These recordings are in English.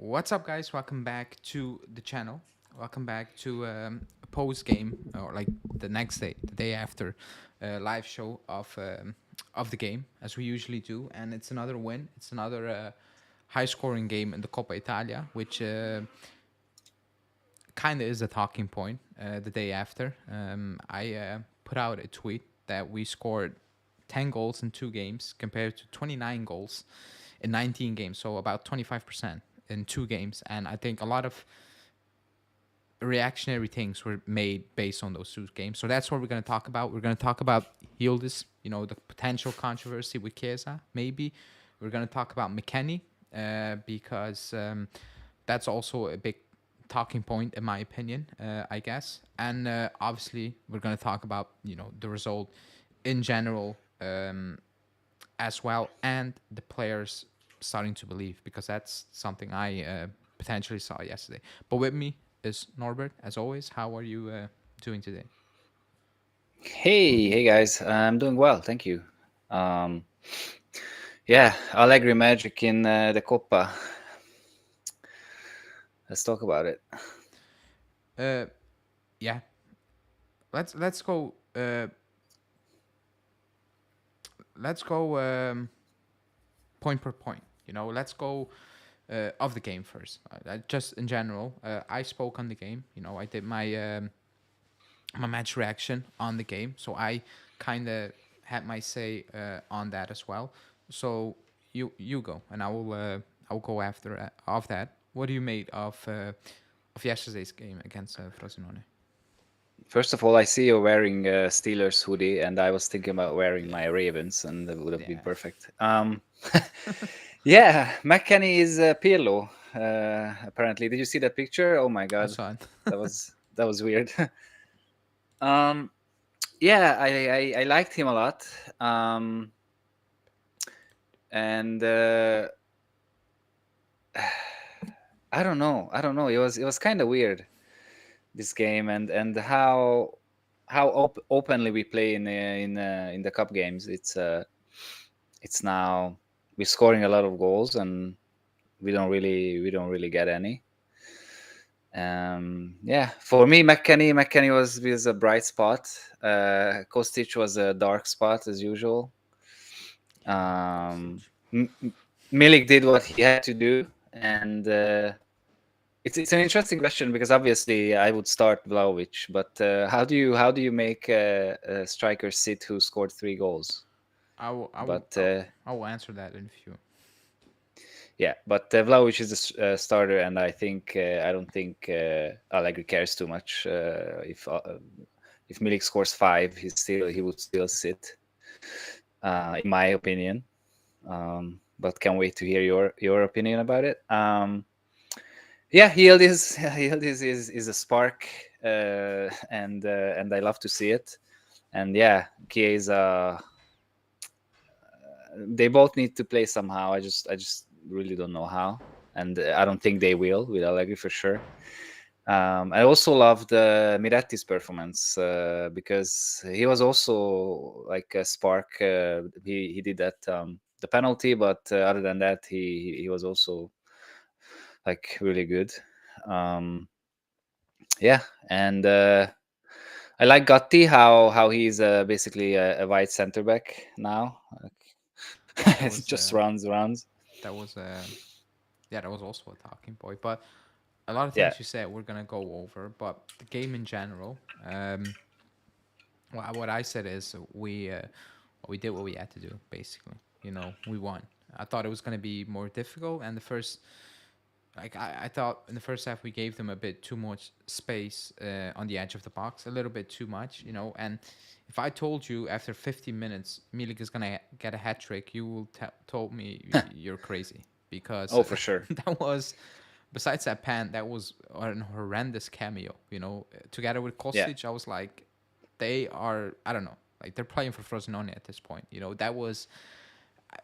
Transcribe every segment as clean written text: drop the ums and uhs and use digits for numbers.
What's up, guys? Welcome back to the channel. Welcome back to a post game, or like the next day, the day after, live show of the game, as we usually do. And it's another win. It's another high scoring game in the Coppa Italia, which kind of is a talking point. The day after, I put out a tweet that we scored 10 goals in 2 games compared to 29 goals in 19 games, so about 25% in 2 games. And I think a lot of reactionary things were made based on those 2 games. So that's what we're going to talk about. We're going to talk about Yildiz, the potential controversy with Chiesa, maybe. We're going to talk about McKennie because that's also a big talking point, in my opinion, I guess. And obviously, we're going to talk about, the result in general as well, and the players starting to believe, because that's something I potentially saw yesterday. But with me is Norbert, as always. How are you doing today? Hey guys, I'm doing well, thank you. Um, yeah, Allegri magic in the Coppa. Let's talk about it. Uh, yeah, let's go. Let's go point per point. Let's go of the game first. Just in general, I spoke on the game. I did my match reaction on the game. So I kind of had my say on that as well. So you go, and I will go after of that. What do you made of yesterday's game against Frosinone? First of all, I see you're wearing a Steelers hoodie, and I was thinking about wearing my Ravens, and that would have been Yeah. perfect. Yeah, McKennie is Pirlo. Apparently, did you see that picture? Oh my I god, saw it. that was weird. um, yeah, I liked him a lot. And I don't know. I don't know. It was kind of weird, this game, and how openly we play in the cup games. It's now we're scoring a lot of goals, and we don't really get any. Yeah, for me, McKennie was a bright spot. Kostic was a dark spot as usual. Yeah, Um, Kostic. Milik did what he had to do, and it's an interesting question because obviously I would start Vlahovic, but how do you make a striker sit who scored 3 goals? I will I will But I will, I will answer that in a few. yeah, but Vlahovic is a starter, and I don't think Allegri cares too much. If Milik scores 5, he would still sit, in my opinion. But can't wait to hear your opinion about it. Yeah, Yildiz is a spark, and I love to see it. And yeah, Chiesa, they both need to play somehow. I just really don't know how, and I don't think they will with Allegri for sure. I also loved Miretti's performance because he was also like a spark. He did that the penalty, but other than that, he was also like really good. Um, yeah, and I like Gotti how he's basically a wide center back now. Yeah, that It was just runs. that was yeah, that was also a talking point. But a lot of Yeah, things you said we're gonna go over, but the game in general. What I said is we did what we had to do. Basically, we won. I thought it was gonna be more difficult, and the first, like I thought in the first half we gave them a bit too much space on the edge of the box, a little bit too much. And if I told you after 15 minutes Milik is gonna get a hat trick, you will told me you're crazy, because oh for sure. that was, besides that pan, that was an horrendous cameo. Together with Yeah, Kostic, I was like, they are, I don't know, like they're playing for Frosinone at this point. That was,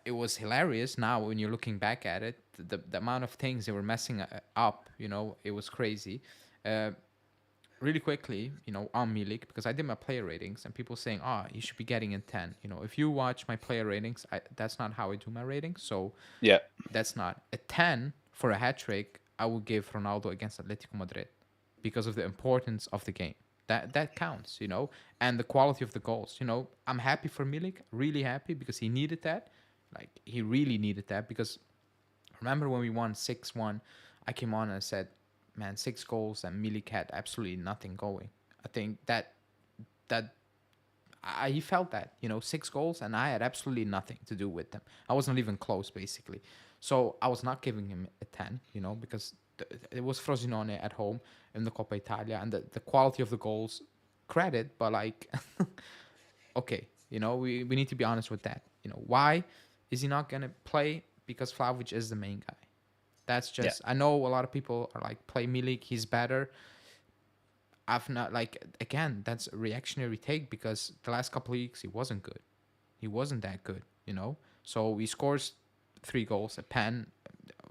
it was hilarious now when you're looking back at it. The amount of things they were messing up, it was crazy. Uh, Really quickly, on Milik, because I did my player ratings, and people saying, he should be getting a 10. If you watch my player ratings, that's not how I do my ratings. So yeah, that's not a 10 for a hat trick. I would give Ronaldo against Atletico Madrid because of the importance of the game. That counts, and the quality of the goals. I'm happy for Milik, really happy because he needed that. Like he really needed that because remember when we won 6-1, I came on and I said, "Man, 6 goals and Milik had absolutely nothing going." I think that he felt that 6 goals and I had absolutely nothing to do with them. I was not even close basically, so I was not giving him a 10, because it was Frosinone at home in the Coppa Italia, and the quality of the goals, credit, but like, okay, we need to be honest with that. Why is he not gonna play? Because Vlahovic is the main guy. That's Yeah. just, I know a lot of people are like, play Milik, he's better. I've not, like, again, that's a reactionary take because the last couple of weeks he wasn't good. He wasn't that good. So he scores 3 goals, a pen,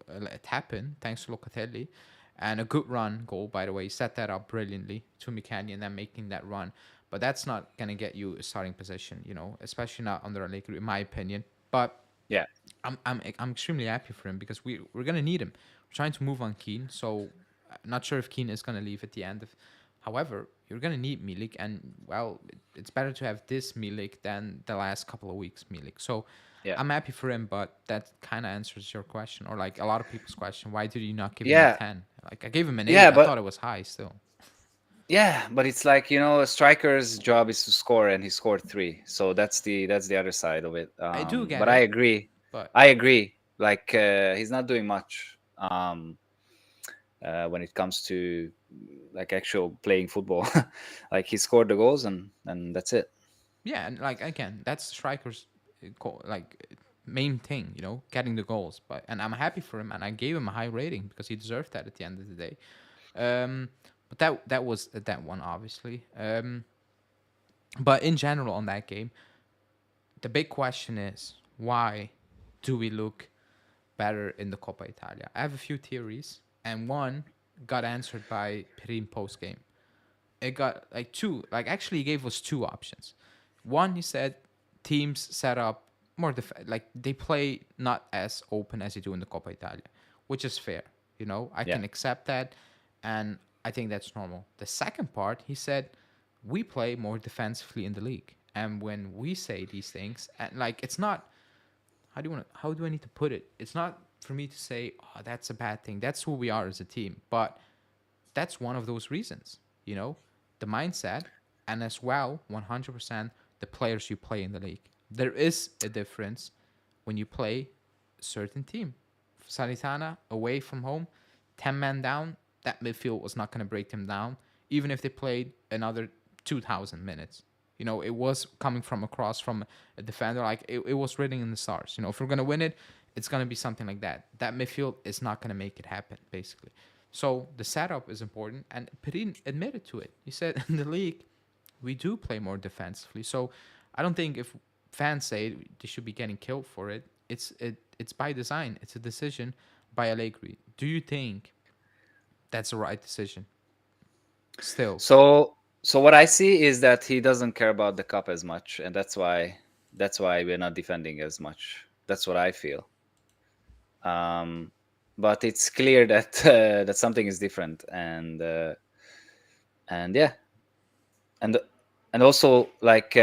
a tap in, thanks to Locatelli, and a good run goal, by the way. He set that up brilliantly to Mikani and then making that run. But that's not going to get you a starting position, especially not under Allegri, in my opinion. But Yeah. I'm extremely happy for him because we're gonna need him. We're trying to move on Keane, so not sure if Keane is gonna leave at the end of. However, you're gonna need Milik, and well, it's better to have this Milik than the last couple of weeks Milik. So Yeah. I'm happy for him, but that kind of answers your question, or like a lot of people's question. Why did you not give him a Yeah. 10? Like I gave him an 8. Yeah. I But thought it was high still. yeah, but it's like, a striker's job is to score, and he scored three. So that's the other side of it. I do get But I it, agree. but I agree. Like he's not doing much when it comes to like actual playing football. Like he scored the goals, and that's it. yeah, and like again, that's strikers like main thing, getting the goals. But and I'm happy for him, and I gave him a high rating because he deserved that at the end of the day. Um, but that was that one obviously. But in general on that game, the big question is why do we look better in the Coppa Italia? I have a few theories, and one got answered by Perin post game. It got like two, like actually he gave us two options. One, he said teams set up more like they play not as open as they do in the Coppa Italia, which is fair. I Yeah. can accept that, and I think that's normal. The second part, he said we play more defensively in the league, and when we say these things, and like it's not, how do I need to put it? It's not for me to say, oh, that's a bad thing. That's who we are as a team, but that's one of those reasons, the mindset, and as well, 100% the players you play in the league. There is a difference when you play a certain team. Salernitana, away from home, 10 men down, that midfield was not going to break them down, even if they played another 2,000 minutes. It was coming from across from a defender. Like, it was written in the stars. If we're going to win it, it's going to be something like that. That midfield is not going to make it happen, basically. So the setup is important, and Perin admitted to it. He said in the league, we do play more defensively. So I don't think if fans say they should be getting killed for it, it's by design. It's a decision by Allegri. Do you think that's the right decision? Still, So what I see is that he doesn't care about the cup as much, and that's why we're not defending as much. That's what I feel. Um, but it's clear that that something is different, and yeah, and and also like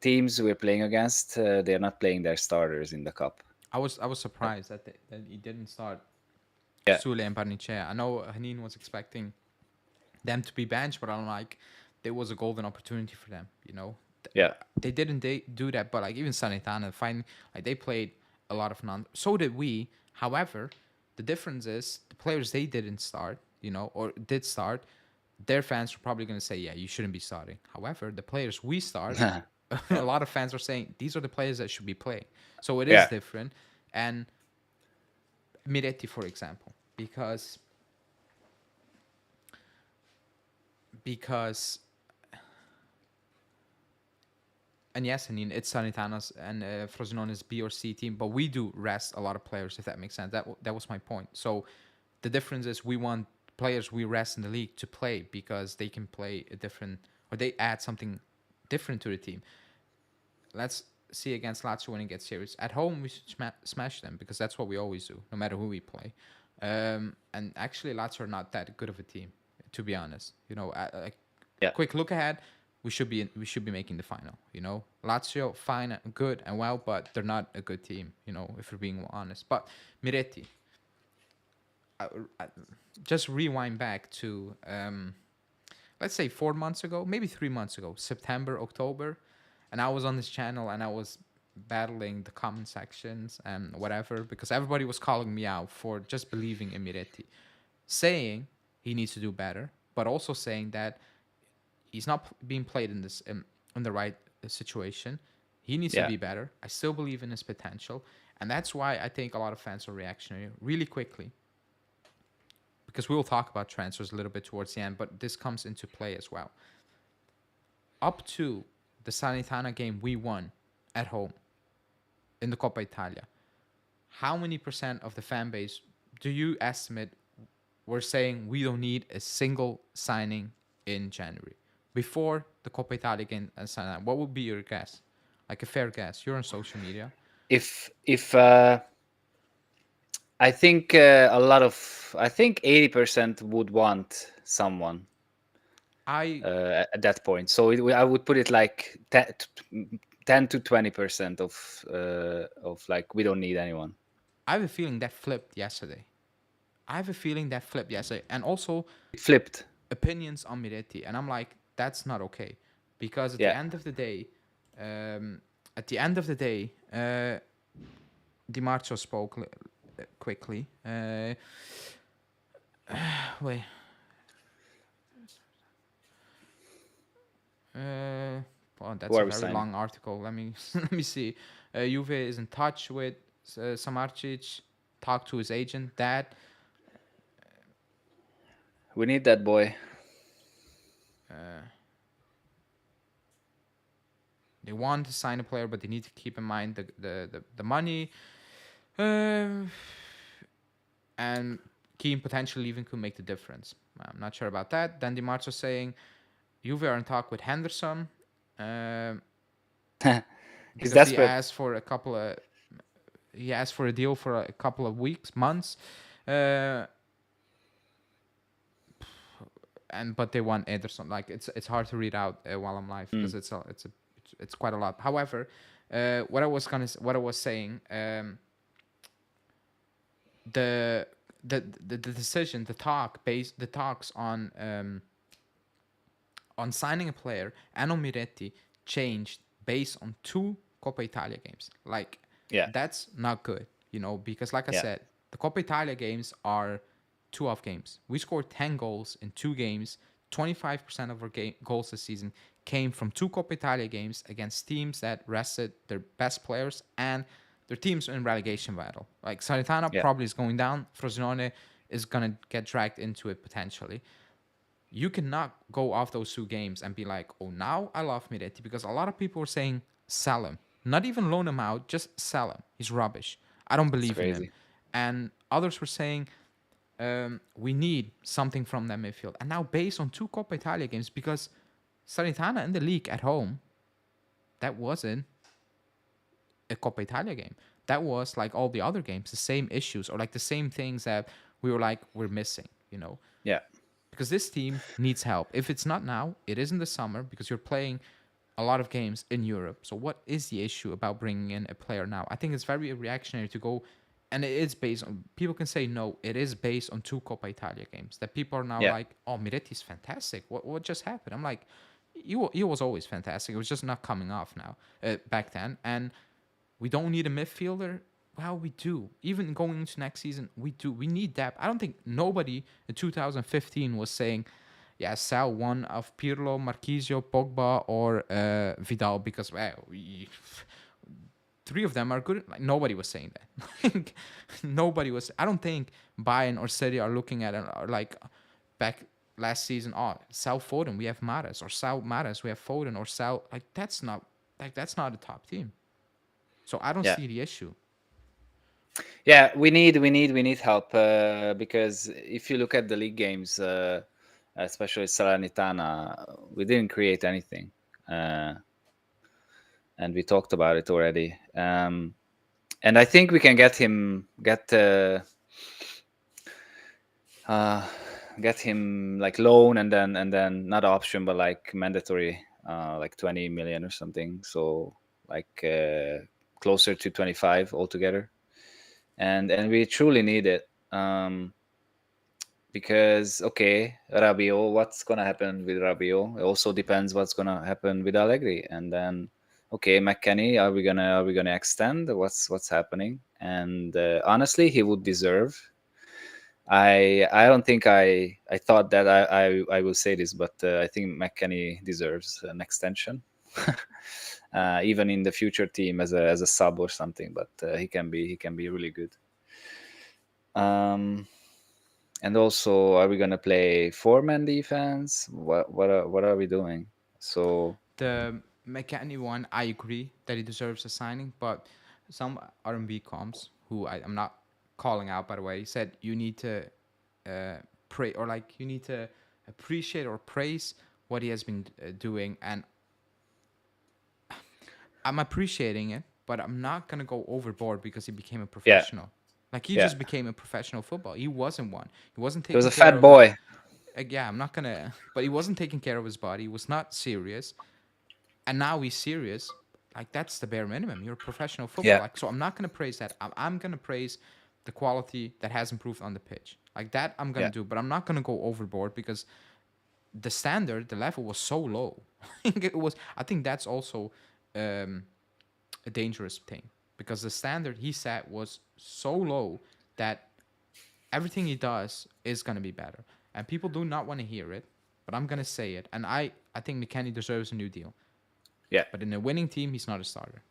teams we're playing against, they're not playing their starters in the cup. I was surprised that he didn't start Yeah. Sule and Barnicea. I know Hanin was expecting them to be benched, but I'm like, there was a golden opportunity for them. Yeah. They didn't do that, but like even Sanitana, fine, like they played a lot of non. So did we. However, the difference is the players they didn't start, or did start. Their fans were probably going to say, "Yeah, you shouldn't be starting." However, the players we start, a Yeah. lot of fans are saying these are the players that should be playing. So it is Yeah. different. And Miretti, for example, because and yes, I mean it's Sanitana's and Frosinone's B or C team, but we do rest a lot of players, if that makes sense. That was my point. So the difference is we want players we rest in the league to play because they can play a different, or they add something different to the team. Let's see against Lazio when it gets serious. At home, we should smash them because that's what we always do, no matter who we play. And actually, Lazio are not that good of a team, to be honest. Like Yeah. quick look ahead, we should be making the final. Lazio fine, good and well, but they're not a good team. If we're being honest. But Miretti, I, I, just rewind back to let's say 4 months ago, maybe 3 months ago, September, October, and I was on this channel and I was battling the comment sections and whatever because everybody was calling me out for just believing in Miretti, saying he needs to do better, but also saying that he's not being played in the right situation. He needs to Yeah. be better. I still believe in his potential, and that's why I think a lot of fans are reactionary. Really quickly, because we will talk about transfers a little bit towards the end, but this comes into play as well. Up to the Salernitana game we won at home in the Coppa Italia, how many percent of the fan base do you estimate were saying we don't need a single signing in January before the Coppa Italia game and Salernitana? What would be your guess? Like a fair guess. You're on social media. If I think I think 80% would want someone I at that point. So I would put it like 10 to 20% of like we don't need anyone. I have a feeling that flipped yesterday. And also It flipped. opinions on Miretti, and I'm like, that's not okay, because at the Yeah. end of the day, at the end of the day, Di Marzio spoke quickly. Wait. Well, Who that's a are we very signing? long article. Let me let me see. Juve is in touch with Samardzic. Talked to his agent. That We need that boy. they want to sign a player, but they need to keep in mind the money. Um, and Keane potentially leaving could make the difference. I'm not sure about that. Then Di Marzio saying Juve are in talk with Henderson He's because desperate. he asked for a deal for a couple of weeks, months, uh, but they want Ederson. Like it's hard to read out while I'm live because it's quite a lot. However, what I was saying, the decision, the talks on signing a player and on Miretti changed based on two Coppa Italia games. Like Yeah. that's not good, because like I Yeah. said, the Coppa Italia games are 2-off games. We scored 10 goals in 2 games. 25% of our goals this season came from two Coppa Italia games against teams that rested their best players and their teams in relegation battle. Like Salernitana Yeah. probably is going down. Frosinone is going to get dragged into it potentially. You cannot go off those 2 games and be like, oh, now I love Miretti, because a lot of people were saying sell him. Not even loan him out, just sell him. He's rubbish. I don't It's believe in him. crazy. And others were saying we need something from that midfield. And now based on two Coppa Italia games, because Salernitana in the league at home, that wasn't a Coppa Italia game. That was like all the other games, the same issues or like the same things that we were like, we're missing. Yeah. Because this team needs help. If it's not now, it is in the summer because you're playing a lot of games in Europe. So what is the issue about bringing in a player now? I think it's very reactionary to go, and it is based on, people can say no, it is based on two Coppa Italia games that people are now Yeah. like, oh, Miretti's fantastic. What just happened? I'm like, he was always fantastic. It was just not coming off now back then. And we don't need a midfielder. Well, we do. Even going into next season, we do. We need depth. I don't think nobody in 2015 was saying, yeah, sell one of Pirlo, Marquisio, Pogba, or Vidal because, well, three of them are good. Like, nobody was saying that. Like, nobody was. I don't think Bayern or City are looking at it like back last season. Oh, sell Foden, we have Mahrez, or sell Mahrez, we have Foden, or sell, like that's not a top team. So I don't Yeah. see the issue. Yeah. We need help because if you look at the league games, especially Salernitana, we didn't create anything, and we talked about it already. And I think we can get uh, get him like loan and then not option but like mandatory, like 20 million or something. So like closer to 25 altogether, and we truly need it. Because okay, Rabiot, what's gonna happen with Rabiot? It also depends what's gonna happen with Allegri, and then okay, McKennie, are we gonna extend? What's happening? And honestly, he would deserve. I don't think I thought that I will say this, but I think McKennie deserves an extension, even in the future team as a sub or something. But he can be really good. Um, And also, are we gonna play four-man defense? What are we doing? So The McCartney one, I agree that he deserves a signing, but some R&B comps, who I'm not calling out by the way, said you need to pray, or like you need to appreciate or praise what he has been doing, and I'm appreciating it, but I'm not gonna go overboard because he became a yeah, professional. Like he yeah, just became a professional football. He wasn't one. He wasn't he was taking a care fat of his. boy. Yeah, I'm not gonna. But he wasn't taking care of his body. He was not serious, and now he's serious. Like that's the bare minimum. You're a professional football. Yeah, Like so, I'm not gonna praise that. I'm gonna praise the quality that has improved on the pitch. Like that, I'm gonna yeah, do. But I'm not gonna go overboard because the standard, the level was so low. It was. I think that's also um, a dangerous thing because the standard he set was so low that everything he does is gonna be better, and people do not want to hear it. But I'm gonna say it, and I think McKennie deserves a new deal. yeah, But in a winning team, he's not a starter.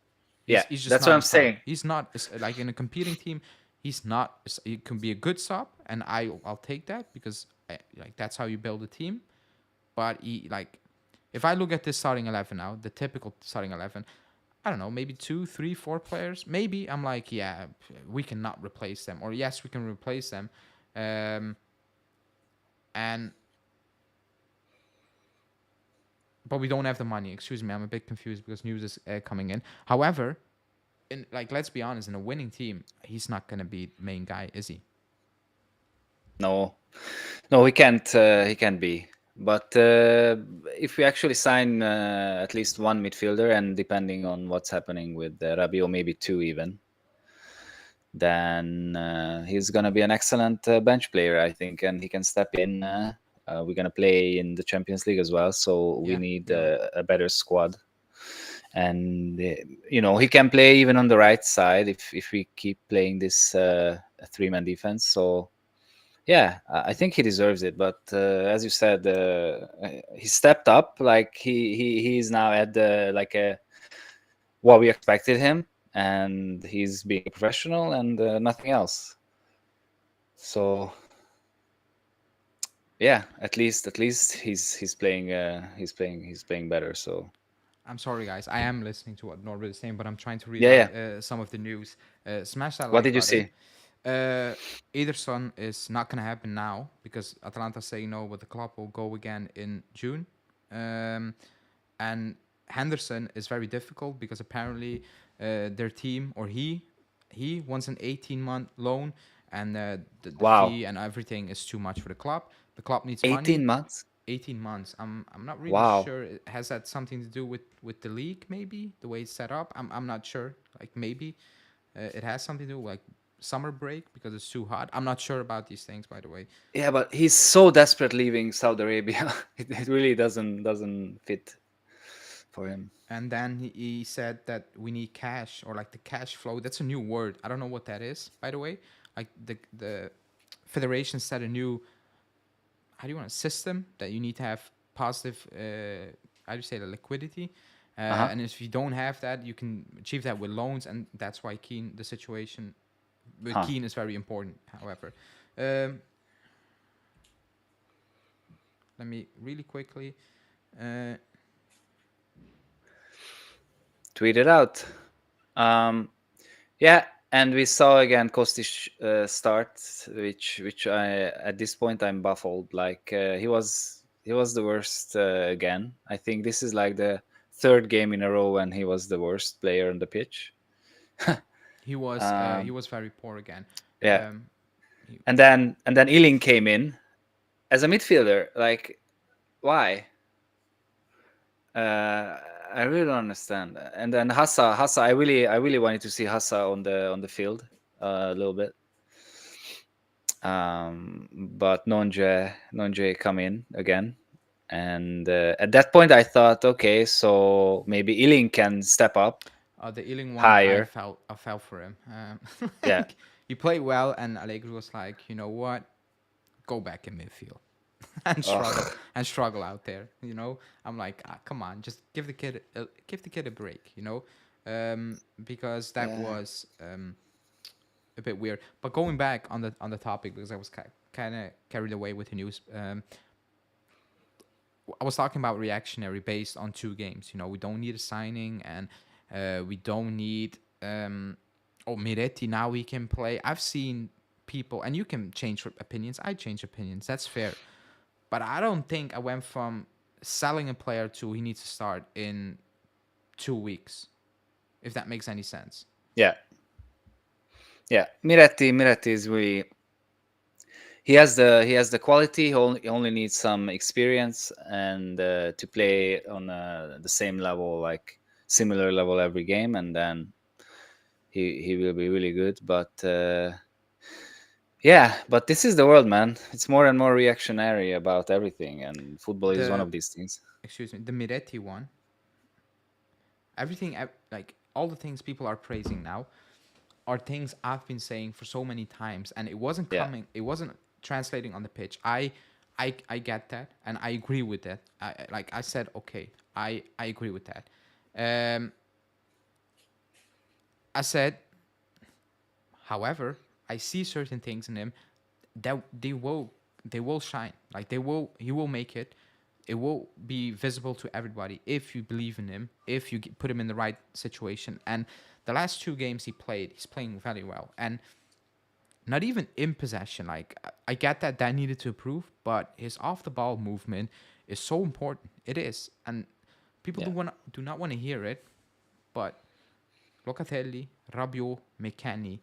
yeah. He's just That's what not a I'm starter. saying. He's not like in a competing team. He's not. He can be a good sub, and I'll take that because like that's how you build a team. But he like, if I look at this starting 11 now, the typical starting 11, I don't know, maybe two, three, four players. Maybe I'm like, yeah, we cannot replace them, or yes, we can replace them, and but we don't have the money. Excuse me, I'm a bit confused because news is coming in. However, in like let's be honest, in a winning team, he's not gonna be the main guy, is he? No, no, he can't. He can't be. But if we actually sign at least one midfielder, and depending on what's happening with Rabiot, maybe two even, then he's gonna be an excellent bench player, I think, and he can step in. We're gonna play in the Champions League as well, so we Yeah, need we are. a better squad. And he can play even on the right side if we keep playing this three-man defense. So yeah, I think he deserves it. But as you said, he stepped up. Like he's now at the like a what we expected him, and he's being a professional and nothing else. So yeah, at least he's playing better. So I'm sorry, guys. I am listening to what Norbert is saying, but I'm trying to read yeah, out yeah. some of the news. Smash that What like did you button. see? Ederson is not going to happen now because Atalanta say no, but the club will go again in June. Um, and Henderson is very difficult because apparently their team or he wants an 18-month loan, and the Wow, fee and everything is too much for the club. The club needs money. 18 months. 18 months. I'm not really Wow. sure. Has that something to do with the league? Maybe the way it's set up. I'm not sure. Like maybe it has something to do like summer break because it's too hot. I'm not sure about these things, by the way. Yeah, but he's so desperate leaving Saudi Arabia. It really doesn't fit for him. And then he said that we need cash or like the cash flow. That's a new word. I don't know what that is, by the way. Like the federation set a new, how do you want, a system that you need to have positive how do you say, the liquidity, Uh-huh. and if you don't have that you can achieve that with loans, and that's why Keane, the situation with Huh. Keane is very important. However, um, let me really quickly uh, Tweet it out. Um, yeah, and we saw again Kostic start, which I at this point I'm baffled. Like he was the worst again. I think this is like the third game in a row when he was the worst player on the pitch. he um, was very poor again. yeah, um, and then Ealing came in as a midfielder. Like, why? Uh, I really don't understand. And then Hassa, I really wanted to see Hassa on the field a little bit. But Nonje come in again, and at that point I thought, okay, so maybe Ealing can step up The Ealing one, higher. I fell for him. Yeah. Like, he played well, and Allegri was like, you know what, go back in midfield and struggle Oh, out there. You know, I'm like, come on, just give the kid a break. You know, because that yeah, was a bit weird. But going back on the topic, because I was kind of carried away with the news. I was talking about reactionary based on 2 games. You know, we don't need a signing, and we don't need oh, Miretti now he can play. I've seen people, and you can change opinions. I change opinions. That's fair. But I don't think I went from selling a player to he needs to start in 2 weeks. If that makes any sense. yeah, yeah. Miretti is really, he has the quality. He only needs some experience and to play on the same level, like similar level every game, and then he will be really good. But yeah, but this is the world, man. It's more and more reactionary about everything, and football is one The of these things. excuse me, the Miretti one. Everything like all the things people are praising now are things I've been saying for so many times, and it wasn't Yeah, coming. It wasn't translating on the pitch. I get that, and I agree with that. Like I said, okay, I agree with that. Um, I said, however, I see certain things in him that they will shine. Like he will make it. It will be visible to everybody if you believe in him, if you put him in the right situation. And the last 2 games he played, he's playing very well. And not even in possession. Like I get that needed to improve, but his off the ball movement is so important. It is, and people yeah, do not want to hear it. But Locatelli, Rabiot, McKennie,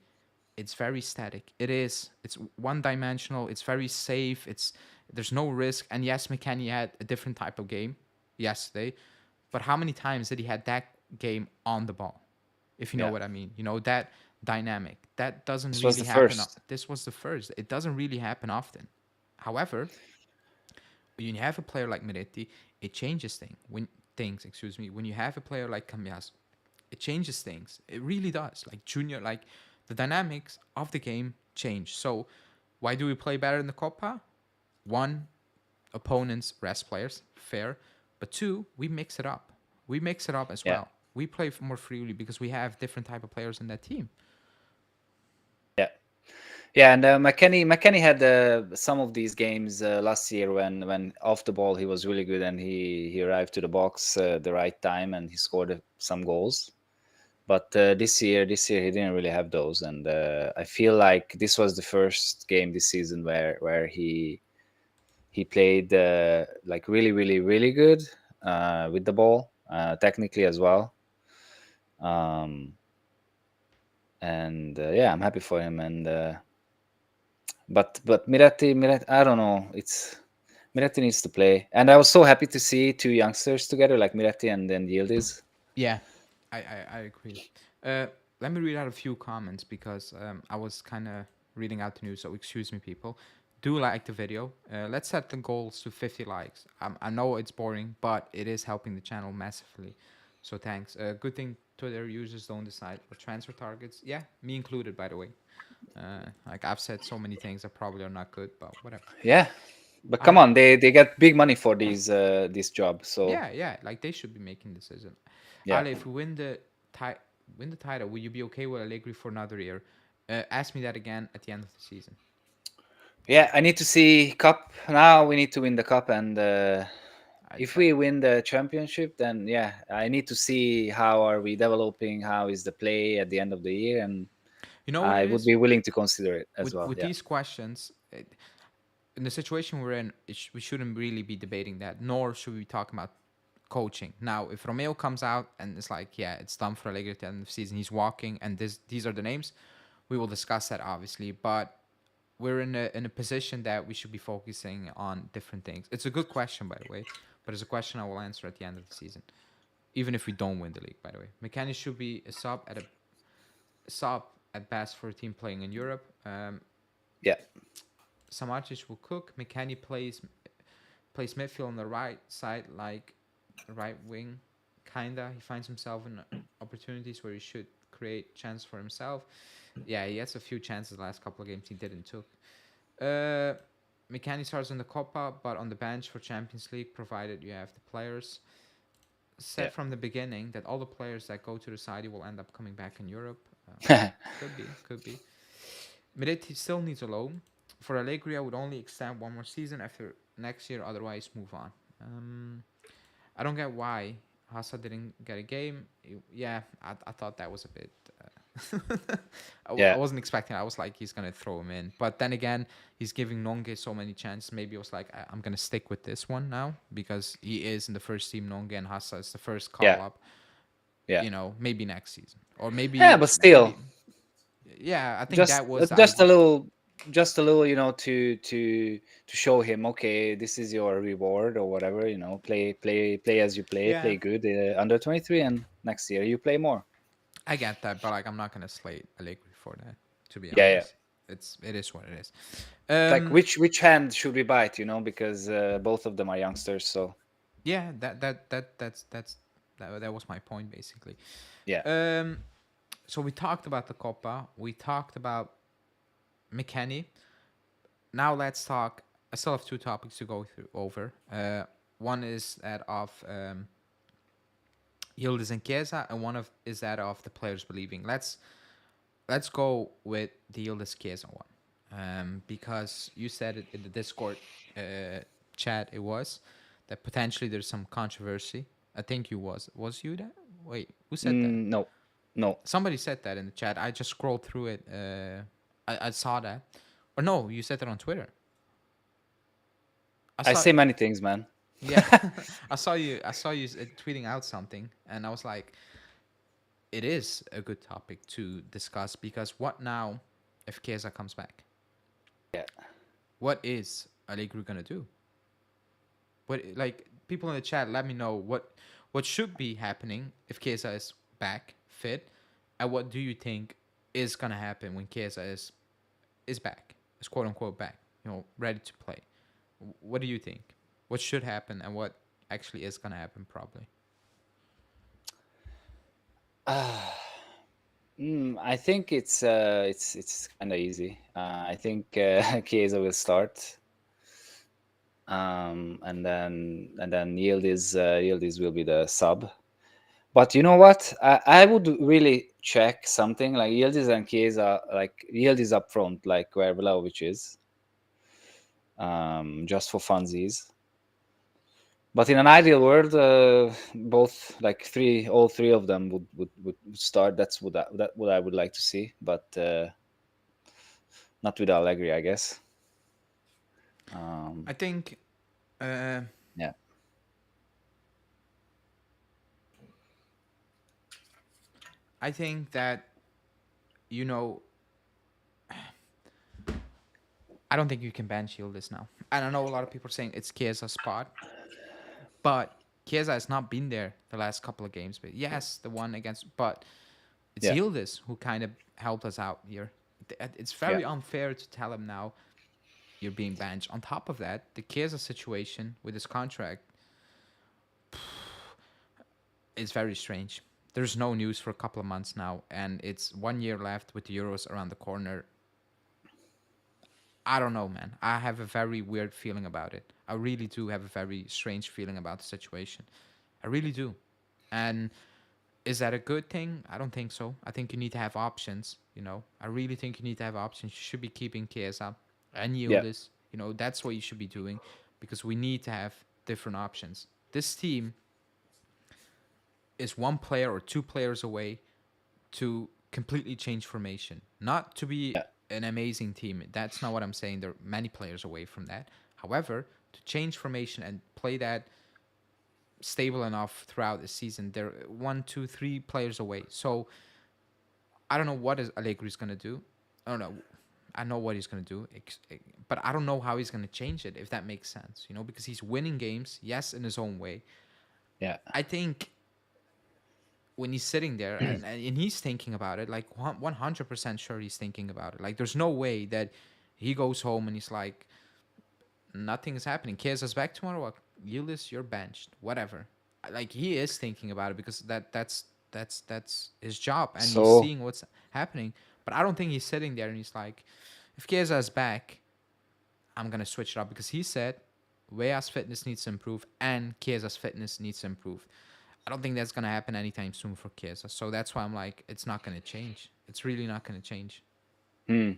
it's very static. It is. It's one dimensional. It's very safe. There's no risk. And yes, McKennie had a different type of game yesterday, but how many times did he had that game on the ball? If you know yeah. what I mean. You know, that dynamic. That doesn't This was really the happen. first. This was the first. It doesn't really happen often. However, when you have a player like Miretti, it changes things. Excuse me. When you have a player like Cambias, it changes things. It really does. Like Junior, like the dynamics of the game change. So why do we play better in the Copa? One, opponents rest players, fair. But two, we mix it up. We mix it up as Yeah, well. We play more freely because we have different type of players in that team. yeah, yeah. And McKennie had some of these games last year when off the ball he was really good, and he arrived to the box the right time and he scored some goals. But this year he didn't really have those, and I feel like this was the first game this season where he played like really, really, really good with the ball, technically as well. Um, and yeah, I'm happy for him. And but Miretti, I don't know. It's Miretti needs to play, and I was so happy to see two youngsters together, like Miretti and then Yildiz. Yeah, I agree. Uh, Let me read out a few comments because I was kind of reading out the news. So excuse me, people. Do like the video. Let's set the goals to 50 likes. I know it's boring, but it is helping the channel massively. So thanks. Good thing Twitter users don't decide for transfer targets. Yeah, me included, by the way. Like I've said so many things that probably are not good, but whatever. Yeah, but come Uh, on, they get big money for these this job, so yeah. Like they should be making decision. yeah. Ale, if we win the title, will you be okay with Allegri for another year? Ask me that again at the end of the season. Yeah, I need to see cup now. We need to win the cup, and I, if we win the championship, then yeah, I need to see how are we developing, how is the play at the end of the year, and you know what I it would is be willing to consider it as well. with Yeah, these questions. In the situation we're in, we shouldn't really be debating that, nor should we be talking about coaching. Now, if Romeo comes out and it's like, yeah, it's done for Allegri at the end of the season, he's walking, and these are the names, we will discuss that obviously. But we're in a position that we should be focusing on different things. It's a good question, by the way, but it's a question I will answer at the end of the season, even if we don't win the league. By the way, McKennie should be a sub at best for a team playing in Europe. Yeah, Samacic will cook. McKennie plays midfield on the right side, like right wing, kinda. He finds himself in opportunities where he should create chance for himself. Yeah, he has a few chances the last couple of games he didn't took. Uh, McKennie starts in the Copa, but on the bench for Champions League, provided you have the players. yeah. Said from the beginning that all the players that go to the side will end up coming back in Europe. Could be, could be. Miretti still needs a loan. For Allegri, I would only extend one more season after next year, otherwise move on. I don't get why Hassa didn't get a game. Yeah, I thought that was a bit. I Yeah, wasn't expecting. I was like, he's gonna throw him in, but then again, he's giving Nonge so many chances. Maybe I was like, I'm gonna stick with this one now because he is in the first team. Nonge and Hassa is the first call yeah, up. yeah, Maybe next season or yeah. maybe But still, yeah. I think just that was the just a idea. little, just a little, to show him, okay, this is your reward or whatever. Play as you play Yeah, good under 23, and next year you play more. I get that, but like I'm not gonna slate Allegri for that. To be Yeah, yeah. honest, it is what it is. Like Um, which hand should we bite? Because both of them are youngsters. So yeah, that was my point basically. yeah, Um, so we talked about the Copa, we talked about McKennie. Now let's talk. I still have two topics to go through over. One is that of Yildiz and Chiesa, and one of is that of the players believing. Let's go with the Yildiz Chiesa one, because you said it in the Discord chat. It was that potentially there's some controversy. I think you was you that? Wait, who said that? no, no. Somebody said that in the chat. I just scrolled through it. I saw that, or no, you said that on Twitter. I I saw. say many things, man. Yeah, I saw you tweeting out something, and I was like, it is a good topic to discuss because what now if Chiesa comes back? Yeah, What is Allegri gonna do? What like people in the chat? Let me know what should be happening if Chiesa is back fit, and what do you think is gonna happen when Chiesa is back, is quote unquote back, ready to play. What do you think? What should happen and what actually is gonna happen probably? I think it's kind of easy. I think Chiesa will start, and then Yildiz will be the sub. But you know what? I would really check something like Yildiz and Chiesa, like Yildiz up front, like where Vlahovic is, just for funsies. But in an ideal world, both like all three of them would start. That's what I would like to see, but not with Allegri, I guess. I think uh, Yeah, I think that you know I don't think you can ban Shield this now. And I know a lot of people are saying it's Chiesa's spot, but Chiesa has not been there the last couple of games. But yes, the one against, but it's yeah, Yildiz who kind of helped us out here. It's yeah, very unfair to tell him now you're being benched. On top of that, the Chiesa situation with his contract is very strange. There's no news for a couple of months now, and it's 1 year left with the Euros around the corner. I don't know, man. I have a very weird feeling about it. I really do have a very strange feeling about the situation. I really do. And is that a good thing? I don't think so. I think you need to have options, I really think you need to have options. You should be keeping Chiesa and yeah, Yildiz. That's what you should be doing because we need to have different options. This team is one player or two players away to completely change formation. Not to be yeah, an amazing team. That's not what I'm saying. There are many players away from that. However, to change formation and play that stable enough throughout the season, they're one, two, three players away. So I don't know what is Allegri's gonna do. I don't know. I know what he's gonna do, but I don't know how he's gonna change it. If that makes sense, you know, because he's winning games, yes, in his own way. Yeah. I think when he's sitting there and he's thinking about it, like 100% sure he's thinking about it. Like there's no way that he goes home and he's like, nothing is happening. Kiesa's back tomorrow. Well, Yildiz, you're benched. Whatever. Like he is thinking about it because that's his job and he's So seeing what's happening. But I don't think he's sitting there and he's like, if Kiesa's back, I'm gonna switch it up because he said Weah's fitness needs to improve and Kiesa's fitness needs to improve. I don't think that's gonna happen anytime soon for Chiesa. So that's why I'm like, it's not gonna change. It's really not gonna change. hmm.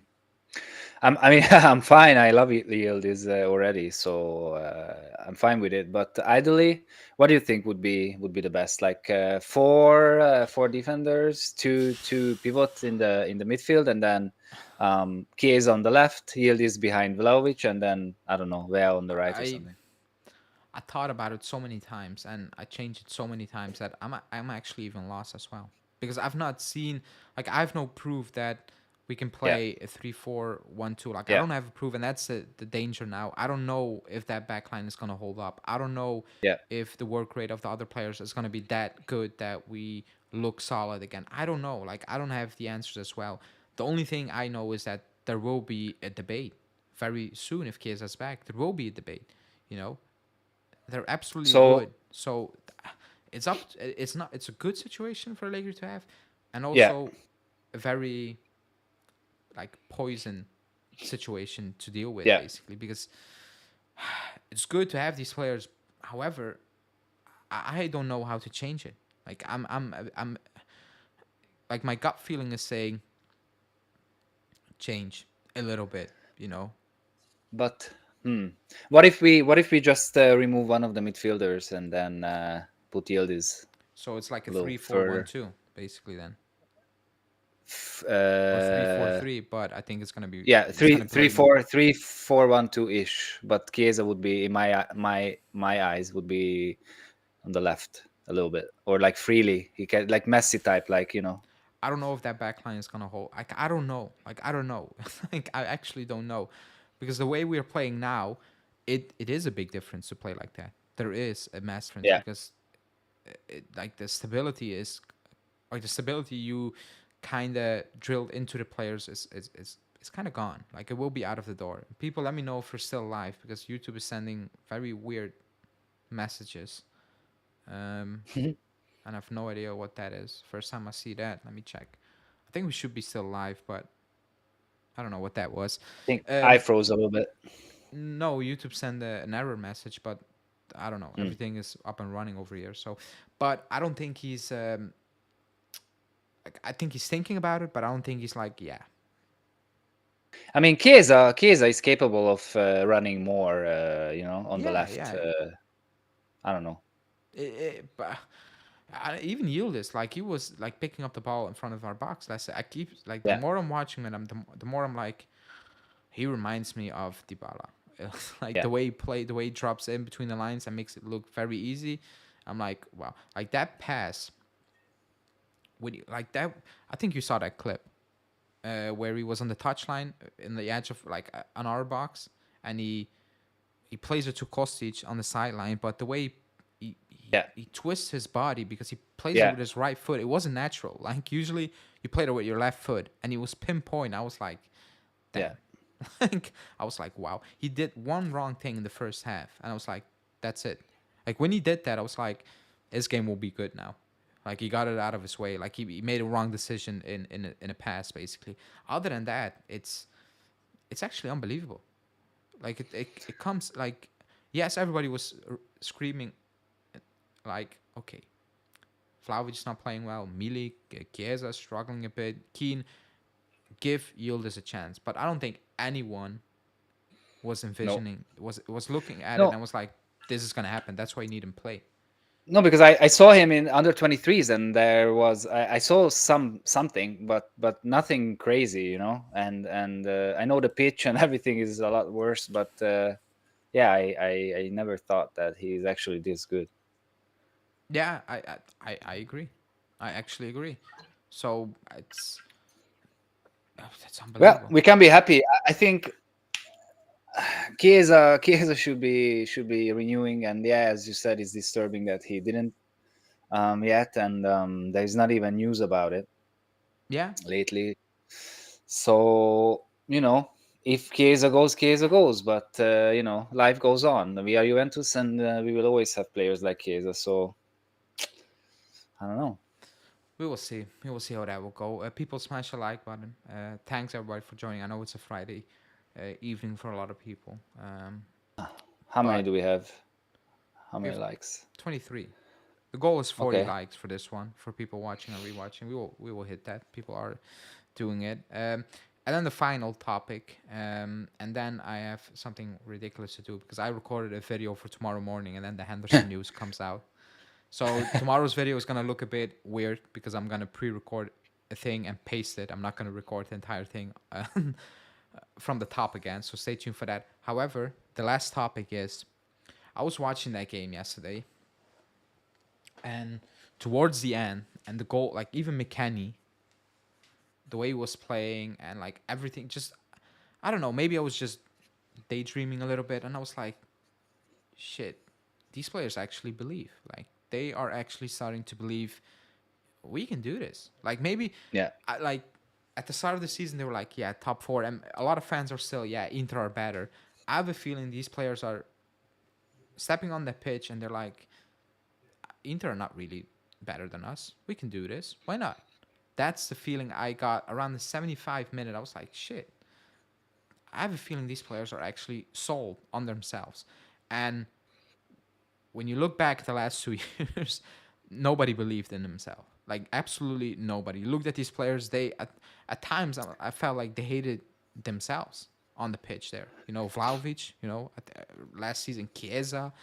I mean, I'm fine. I love Yildiz already, so I'm fine with it. But ideally, what do you think would be the best? Like four defenders, two pivots in the midfield, and then Chiesa on the left, Yildiz behind Vlahovic, and then I don't know, Vea on the right or I something. I thought about it so many times and I changed it so many times that I'm actually even lost as well because I've not seen like I have no proof that we can Yeah, play a 3-4-1-2. Like I yeah, don't have a proof, and that's the danger now. I don't know if that back line is gonna hold up. I don't know yeah. if the work rate of the other players is gonna be that good that we look solid again. I don't know. Like I don't have the answers as well. The only thing I know is that there will be a debate very soon if Kiesa's back. There will be a debate. You know, they're absolutely So good. So it's up. It's not. It's a good situation for Allegri to have, and yeah, also a very like poison situation to deal with, yeah. basically, because it's good to have these players. However, I don't know how to change it. Like I'm like my gut feeling is saying change a little bit. You know, But hmm, what if we just remove one of the midfielders and then put Yildiz so it's like a a little three four one further? two basically then, F- or three four Uh, three. But I think it's gonna be yeah, it's three gonna three play more. four three four one two ish. But Chiesa would be in my eyes would be on the left a little bit, or like freely. He can like Messi type, like. I don't know if that backline is gonna hold. I don't know. Like I don't know. Like I actually don't know, because the way we are playing now, it is a big difference to play like that. There is a mass difference Yeah, because like the stability is like the stability you kind of drilled into the players is it's kind of gone. Like it will be out of the door. People, let me know if you're still alive because YouTube is sending very weird messages. Um, and I have no idea what that is. First time I see that. Let me check. I think we should be still live, but I don't know what that was. I think I Um, froze a little bit. no, YouTube sent an error message, but I don't know. Mm. Everything is up and running over here. So, but I don't think he's. Like, I think he's thinking about it, but I don't think he's like, yeah, I mean, Chiesa is capable of running more, on the yeah, left. yeah. I don't know. But even Yildiz, like he was like picking up the ball in front of our box. I keep like the Yeah, more I'm watching him, the more I'm like, he reminds me of Dybala. Like yeah, the way he played, the way he drops in between the lines and makes it look very easy. I'm like, wow, like that pass. Like that, I think you saw that clip where he was on the touchline in the edge of like on our box, and he plays it to Kostic on the sideline. But the way yeah, he twists his body because he plays it yeah, with his right foot, it wasn't natural. Like usually you play it with your left foot, and he was pinpoint. I was like, yeah. damn. Like I was like, wow. He did one wrong thing in the first half, and I was like, that's it. Like when he did that, I was like, his game will be good now. Like he got it out of his way. Like he made a wrong decision in a pass, basically. Other than that, it's actually unbelievable. Like it comes like, yes, everybody was screaming like, okay, Vlahovic is not playing well. Milik, Chiesa struggling a bit. Keane, give Yildiz a chance. But I don't think anyone was No, envisioning, was looking at it no, and was like, this is gonna happen. That's why you need him play. no. Because I saw him in under 23s, and there was I saw something, but nothing crazy. And I know the pitch and everything is a lot worse, but yeah, I never thought that he's actually this good. Yeah, I agree. I actually agree. So it's Oh, that's Well, unbelievable. we can be happy. I think Chiesa should be renewing, and yeah, as you said, it's disturbing that he didn't yet, and there's not even news about it Yeah, lately. So if Chiesa goes, but life goes on. We are Juventus, and we will always have players like Chiesa. So I don't know. we will see. We will see how that will go. People smash a like button. Thanks everybody for joining. I know it's a Friday evening for a lot of people, How many but do we have? How we many have likes? 23. The goal is 40 Okay. likes for this one for people watching and rewatching. We will hit that. People are doing it. And then the final topic, and then I have something ridiculous to do because I recorded a video for tomorrow morning, and then the Henderson news comes out. So tomorrow's video is gonna look a bit weird because I'm gonna pre-record a thing and paste it. I'm not gonna record the entire thing from the top again. So stay tuned for that. However, the last topic is I was watching that game yesterday, and towards the end, and the goal, like even McKennie, the way he was playing, and like everything, just I don't know. Maybe I was just daydreaming a little bit, and I was like, shit, these players actually believe. Like they are actually starting to believe we can do this. Like maybe, Yeah. like at the start of the season, they were like, yeah, top four, and a lot of fans are still, yeah, Inter are better. I have a feeling these players are stepping on the pitch, and they're like, Inter are not really better than us. We can do this. Why not? That's the feeling I got around the 75 minute. I was like, shit. I have a feeling these players are actually sold on themselves. And when you look back at the last 2 years, nobody believed in themselves. Like absolutely nobody. You looked at these players. They at times I felt like they hated themselves on the pitch. There, Vlahovic. Last season Chiesa.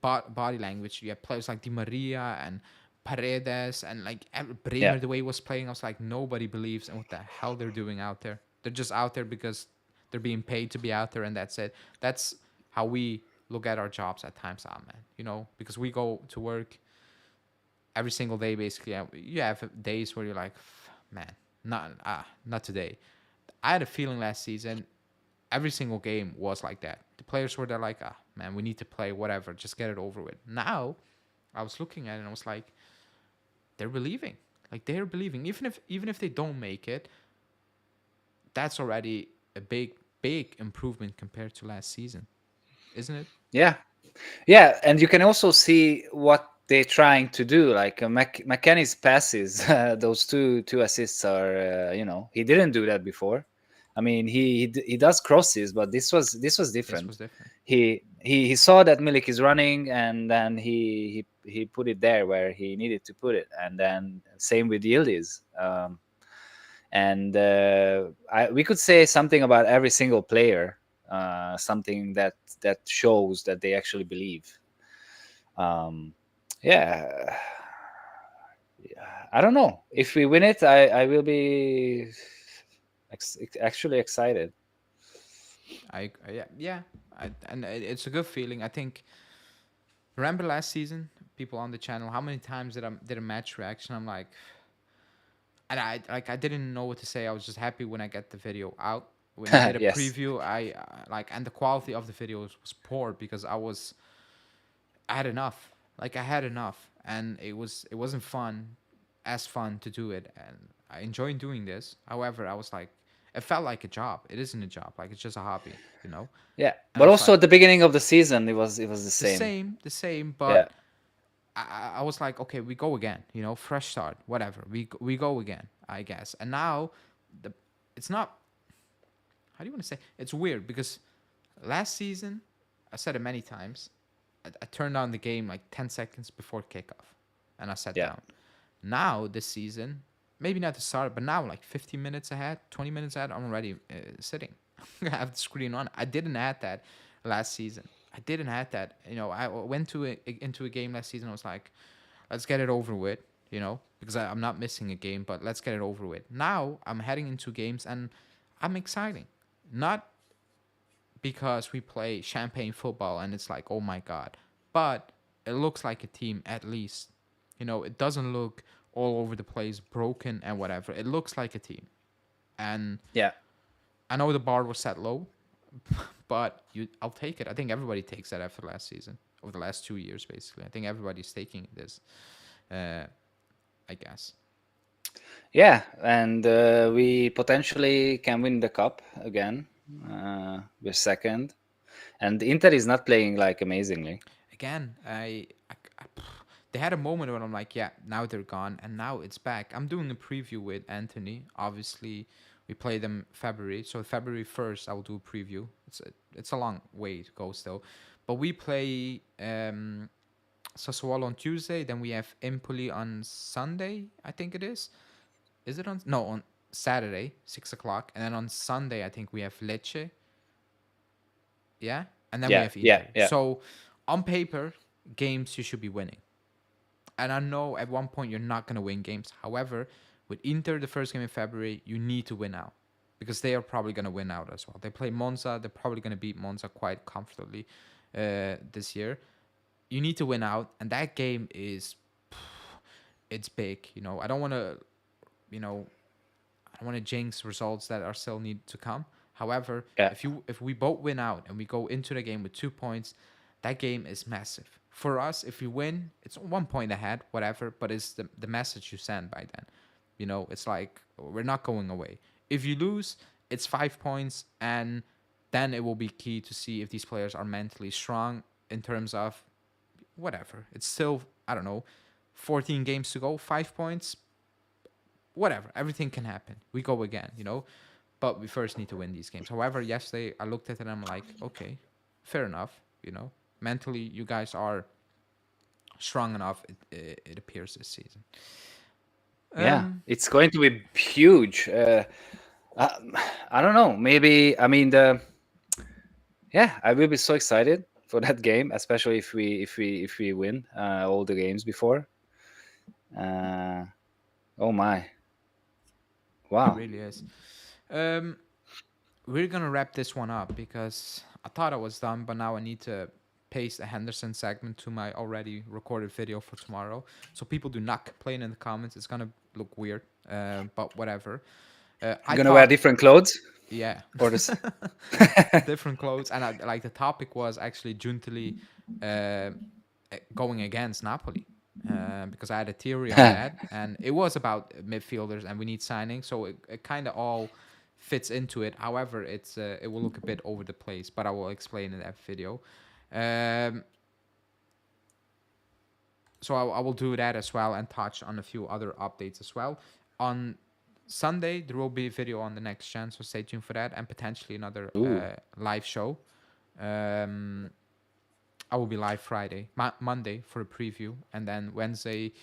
Body language. You have players like Di Maria and Paredes and like Yeah. Bremer. The way he was playing, I was like nobody believes in what the hell they're doing out there. They're just out there because they're being paid to be out there, and that's it. That's how we look at our jobs at times, man. Because we go to work every single day, basically. And you have days where you're like, man, not today. I had a feeling last season, every single game was like that. The players were there like, man, we need to play, whatever, just get it over with. Now, I was looking at it and I was like, they're believing. Like they're believing. Even if they don't make it, that's already a big improvement compared to last season, isn't it? Yeah. Yeah, and you can also see what they're trying to do. Like McKennie's passes, those two assists are, he didn't do that before. I mean, he does crosses, but this was This different. was different. He saw that Milik is running, and then he put it there where he needed to put it, and then same with Yildiz. And we could say something about every single player, something that shows that they actually believe. um, yeah, I don't know if we win it. I will be actually excited. Yeah. And it's a good feeling. I think. Remember last season, people on the channel, how many times did a match reaction? I'm like, and I didn't know what to say. I was just happy when I get the video out. When I did a Yes. preview, I and the quality of the videos was poor because I had enough. Like I had enough, and it wasn't fun to do it, and I enjoyed doing this. However, I was like, it felt like a job. It isn't a job. Like it's just a hobby. Yeah, And I but was also like, at the beginning of the season, it was the same. the same, Yeah. but I was like, okay, we go again, fresh start, whatever. We go again, I guess. And now, the it's not. How do you want to say? It's weird because last season, I said it many times. I turned on the game like 10 seconds before kickoff, and I sat Yeah. down. Now this season, maybe not the start, but now like 15 minutes ahead, 20 minutes ahead, I'm already sitting. I have the screen on. I didn't add that last season. I didn't add that. I went into a game last season. I was like, let's get it over with. Because I'm not missing a game, but let's get it over with. Now I'm heading into games and I'm exciting. Not because we play champagne football and it's like, oh my god, but it looks like a team at least. It doesn't look all over the place, broken and whatever. It looks like a team. And Yeah. I know the bar was set low, but I'll take it. I think everybody takes that after last season, over the last 2 years, basically. I think everybody's taking this, uh, I guess. Yeah, and we potentially can win the cup again. We're second, and Inter is not playing like amazingly. Again, they had a moment when I'm like, yeah, now they're gone, and now it's back. I'm doing a preview with Anthony. Obviously, we play them February, so February 1st I will do a preview. It's a long way to go still, but we play Sassuolo on Tuesday. Then we have Empoli on Sunday. I think it is. Is it on? No, on Saturday, 6 o'clock, and then on Sunday I think we have Lecce. Yeah, and then we Yeah, have yeah, Inter. yeah. So on paper, games you should be winning. And I know at one point you're not gonna win games. However, with Inter, the first game in February, you need to win out because they are probably gonna win out as well. They play Monza. They're probably gonna beat Monza quite comfortably this year. You need to win out, and that game is it's big. I don't want to, you know, I don't want to jinx results that are still need to come. However, Yeah. if we both win out and we go into the game with 2 points, that game is massive. For us, if we win, it's 1 point ahead, whatever, but it's the message you send by then. It's like we're not going away. If you lose, it's 5 points, and then it will be key to see if these players are mentally strong in terms of whatever. It's still, I don't know, 14 games to go, 5 points, whatever. Everything can happen. We go again. But we first need to win these games. However, yesterday I looked at it and I'm like, okay, fair enough. Mentally, you guys are strong enough, it appears this season. Yeah, Um, it's going to be huge. Uh, I don't know. Maybe, I mean, yeah, I will be so excited for that game, especially if we win all the games before. Uh, oh my, it wow. really is. Um, we're gonna wrap this one up because I thought I was done, but now I need to paste a Henderson segment to my already recorded video for tomorrow. So people do not complain in the comments. It's gonna look weird, but whatever. I Gonna wear thought, different clothes yeah, or this? different clothes, and like the topic was actually Giuntoli uh, going against Napoli. Because I had a theory on that, and it was about midfielders, and we need signing, so it kind of all fits into it. However, it will look a bit over the place, but I will explain in that video. Um, so I will do that as well and touch on a few other updates as well. On Sunday, there will be a video on the next gen, so stay tuned for that, and potentially another Ooh, live show. Um, I will be live Friday, Monday for a preview, and then Wednesday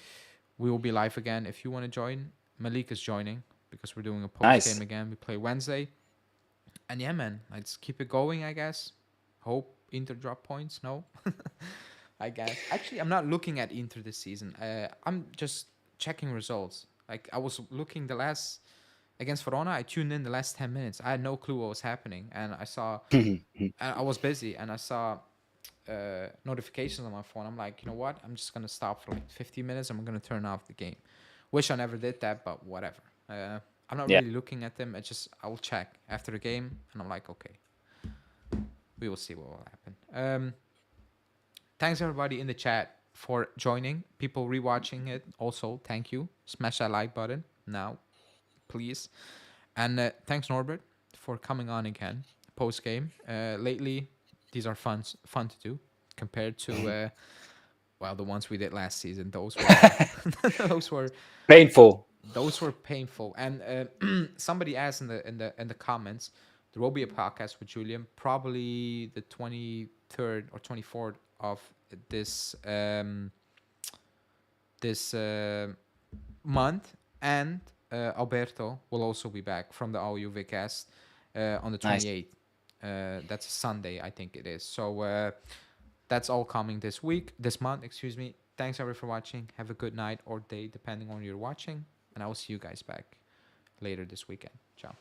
we will be live again. If you want to join, Malik is joining because we're doing a post game nice. again. We play Wednesday, and yeah, man, let's keep it going. I guess. Hope Inter drop points. No, I guess. Actually, I'm not looking at Inter this season. I'm just checking results. Like I was looking the last against Verona. I tuned in the last 10 minutes. I had no clue what was happening, and I saw. I was busy, and I saw notifications on my phone. I'm like, you know what? I'm just gonna stop for like 15 minutes. I'm gonna turn off the game. Wish I never did that, but whatever. I'm not Yeah. really looking at them. It's just I will check after the game, and I'm like, okay, we will see what will happen. Thanks everybody in the chat for joining. People rewatching it, also thank you. Smash that like button now, please. And thanks Norbert for coming on again post game. Lately, these are fun to do compared to well the ones we did last season. Those were those were Painful. those were painful. And somebody asked in the comments, there will be a podcast with Julian probably the 23rd or 24th of this month, and Alberto will also be back from the All UV cast on the Nice. 28th. That's a Sunday, I think it is. So that's all coming this month, excuse me. Thanks everyone for watching. Have a good night or day, depending on you're watching, and I will see you guys back later this weekend. Ciao.